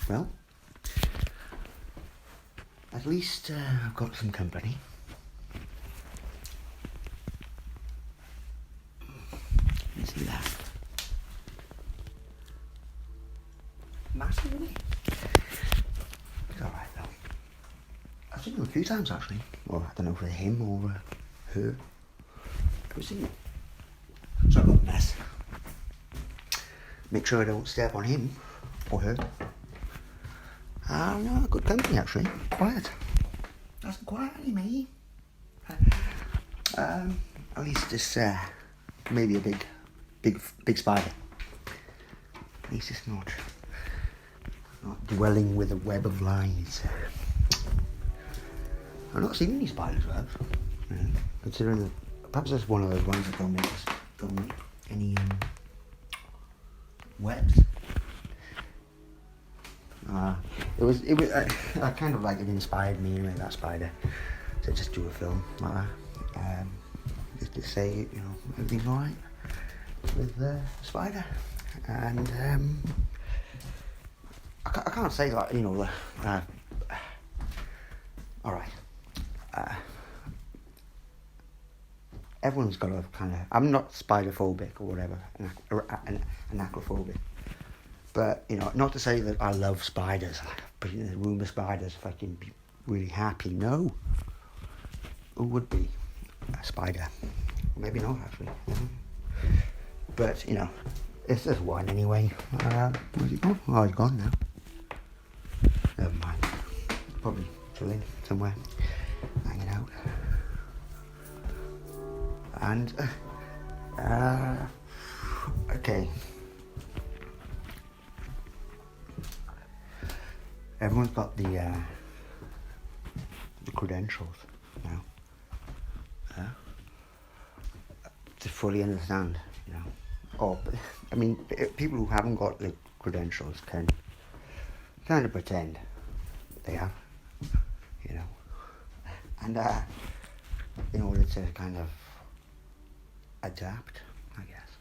Well, at least I've got some company. Let's see that. Massive, isn't it? It's alright though. I've seen him a few times actually. Well, I don't know if it's him or her. I've seen it. So I've got a mess. Make sure I don't step on him or her. No, good company actually. Quiet. That's quiet, me. At least it's maybe a big spider. At least it's not dwelling with a web of lies. I've not seen any spiders' webs. Considering that perhaps that's one of those ones that don't make any webs. I kind of like it inspired me anyway, that spider, to just do a film like that. Just to say, you know, everything's alright with the spider. And I can't say that, you know, alright. Everyone's got a kind of, I'm not spider phobic or whatever, anacrophobic. But, you know, not to say that I love spiders, but in a room of spiders, if I can be really happy, no. Who would be a spider? Maybe not, actually. But, you know, it's just one anyway. Where's he gone? Oh, he's gone now. Never mind. Probably chilling somewhere, hanging out. And, okay. Everyone's got the credentials now. To fully understand, you know. I mean, people who haven't got the credentials can kind of pretend they have, you know. And in order to kind of adapt, I guess.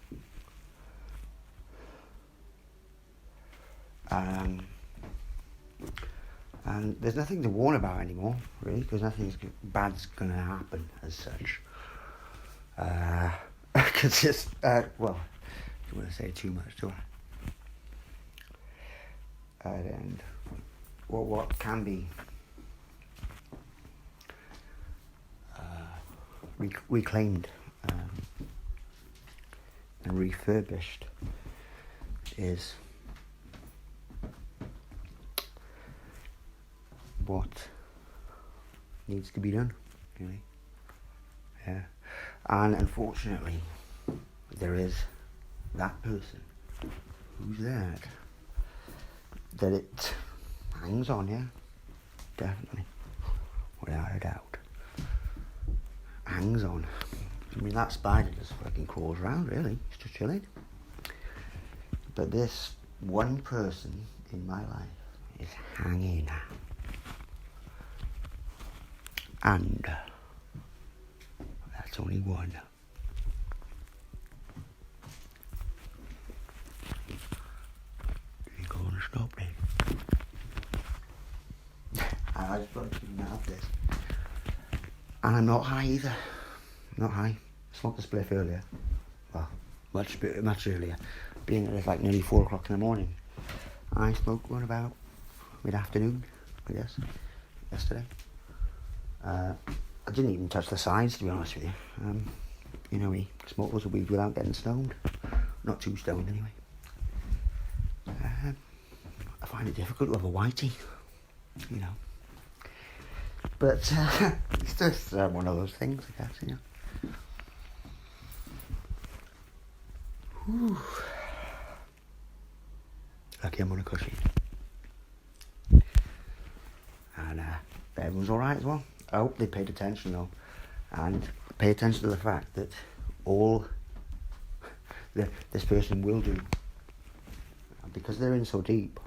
And there's nothing to warn about anymore, really, because nothing bad's going to happen as such. Because it's, well, I don't want to say too much, do I? And what can be reclaimed and refurbished is what needs to be done, really. Yeah. And unfortunately, there is that person. Who's that it hangs on, yeah, definitely, without a doubt, hangs on. I mean, that spider just fucking crawls around, really, it's just chilling. But this one person in my life is hanging. And that's only one. You're going to stop me. I was supposed to be out this. And I'm not high either. Not high. Smoked a spliff earlier. Well, much earlier. Being it was like nearly 4 o'clock in the morning. I smoked one about mid-afternoon, I guess, yesterday. I didn't even touch the sides, to be honest with you. You know, we smoke loads of weed without getting stoned. Not too stoned, anyway. I find it difficult to have a whitey, you know. But it's just one of those things, I guess, you know. Whew. Lucky I'm on a cushion. And everyone's alright as well. I hope they paid attention though, and pay attention to the fact that all this person will do, because they're in so deep,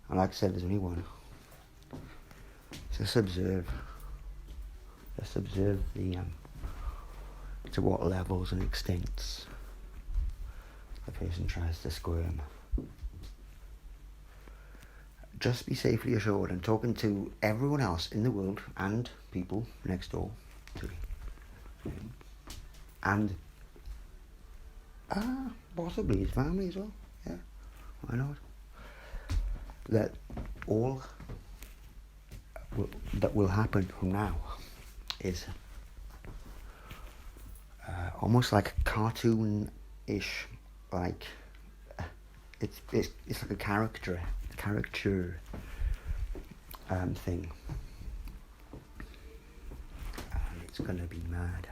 and like I said, there's only one. Just observe the to what levels and extents the person tries to squirm. just be safely assured and talking to everyone else in the world and people next door to him. And possibly his family as well. Yeah, why not? That all that will happen from now is almost like cartoon-ish, like it's like a caricature thing, and it's gonna be mad,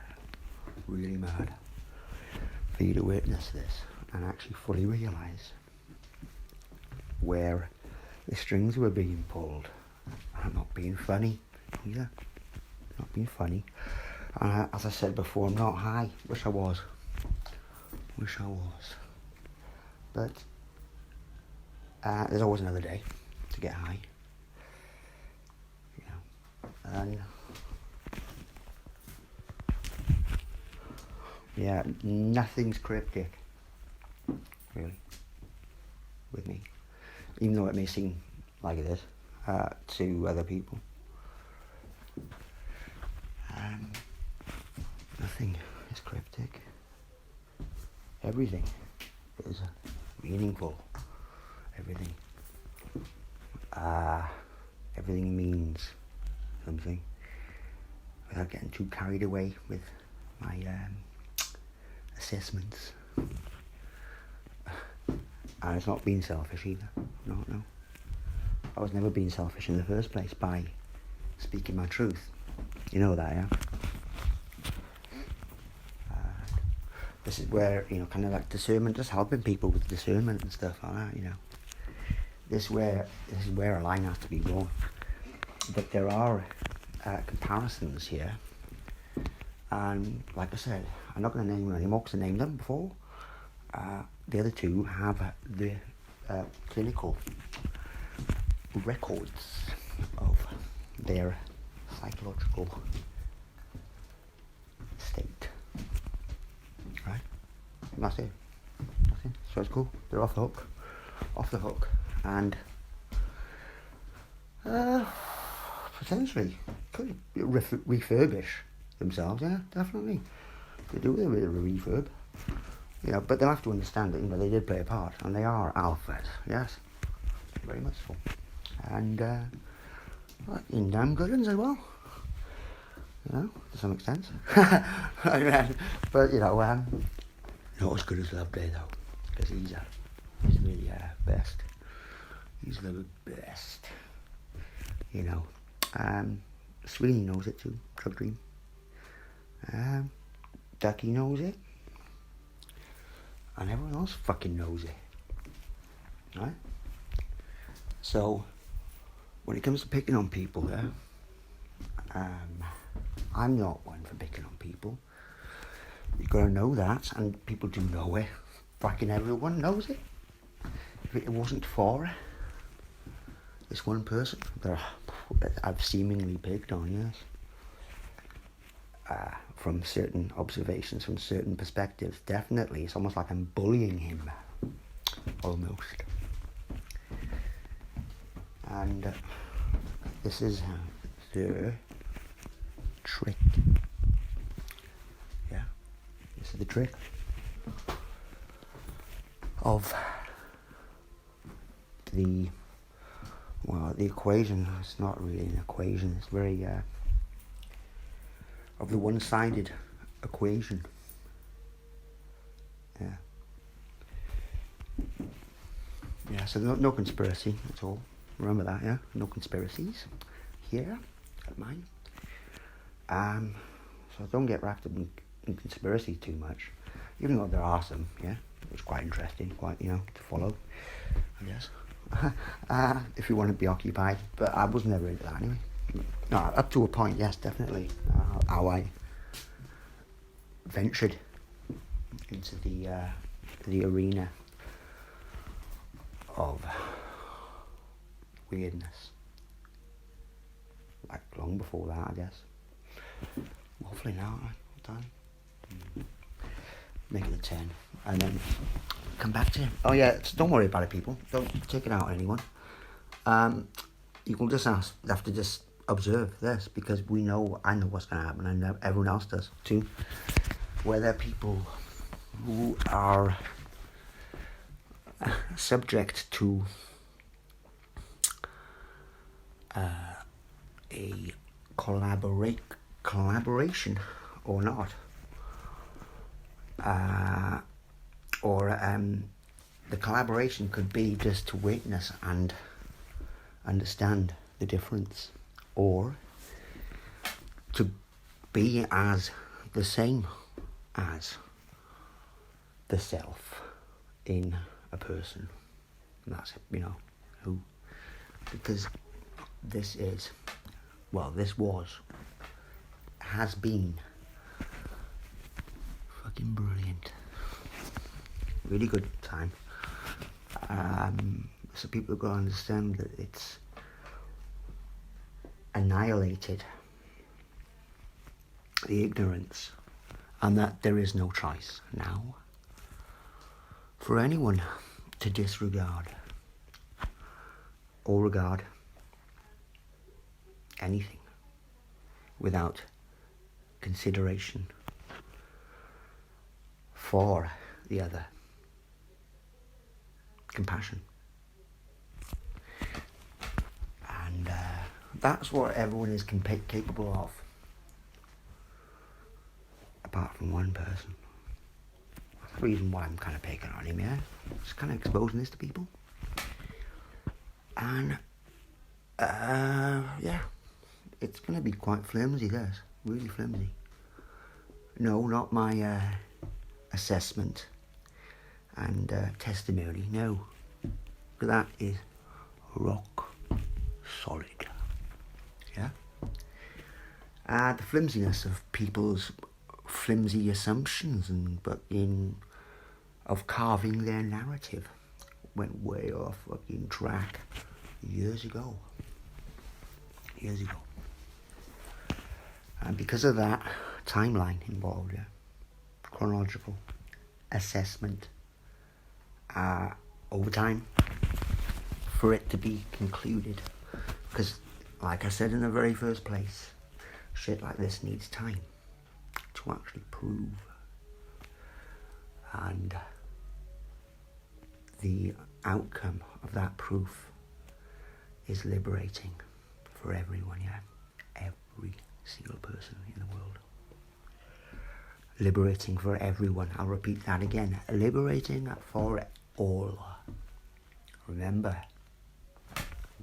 really mad, for you to witness this and actually fully realise where the strings were being pulled. I'm not being funny either. Not being funny. And as I said before, I'm not high. Wish I was. But there's always another day to get high. You know. And yeah, nothing's cryptic, really, with me. Even though it may seem like it is to other people. Nothing is cryptic. Everything is meaningful. Everything. Everything means something. Without getting too carried away with my assessments. And it's not being selfish either. No. I was never being selfish in the first place by speaking my truth. You know that, yeah? This is where, kind of like discernment, just helping people with discernment and stuff like that, This is where a line has to be drawn. But there are comparisons here. And like I said, I'm not going to name them anymore because I named them before. The other two have the clinical records of their psychological state. Right? And that's it. So it's cool. They're off the hook. And potentially could refurbish themselves. Yeah, definitely. They do a bit of a refurb. But they'll have to understand that, they did play a part, and they are alphas, yes, very much so, and in damn good ones as well, to some extent, but not as good as Loveday though, because he's the best, he's the best, Sweeney knows it too, Drug Dream, Ducky knows it. And everyone else fucking knows it. Right? So, when it comes to picking on people, I'm not one for picking on people. You've got to know that, and people do know it. Fucking everyone knows it. If it wasn't for this one person that I've seemingly picked on, yes. From certain observations, from certain perspectives, definitely. It's almost like I'm bullying him, almost. And this is the trick. Yeah, this is the trick of the equation. It's not really an equation. It's very of the one-sided equation. Yeah, so no conspiracy at all. Remember that, yeah? No conspiracies here at mine. So don't get wrapped up in conspiracy too much. Even though they're awesome, yeah? It was quite interesting, quite, to follow, I guess. If you want to be occupied. But I was never into that anyway. No, up to a point, yes, definitely. How I ventured into the arena of weirdness, like long before that, I guess. Hopefully now, right? Make it a 10, and then come back to him. Oh yeah, don't worry about it, people. Don't take it out on anyone. You can just have to just observe this, because I know what's going to happen, and everyone else does too. Where there are people who are subject to a collaboration or not, or the collaboration could be just to witness and understand the difference, or to be as the same as the self in a person. And that's, who, because this has been fucking brilliant. Really good time. So people have got to understand that it's annihilated the ignorance, and that there is no choice now for anyone to disregard or regard anything without consideration for the other, compassion. And that's what everyone is capable of, apart from one person. That's the reason why I'm kind of picking on him, yeah? Just kind of exposing this to people. And, yeah, it's going to be quite flimsy, this. Really flimsy. No, not my assessment and testimony, no. That is rock solid. Yeah? The flimsiness of people's flimsy assumptions of carving their narrative went way off fucking track years ago. And because of that timeline involved, yeah, chronological assessment, over time, for it to be concluded, because like I said in the very first place, shit like this needs time to actually prove, and the outcome of that proof is liberating for everyone, yeah, every single person in the world. Liberating for everyone. I'll repeat that again. Liberating for all. Remember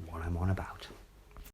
what I'm on about.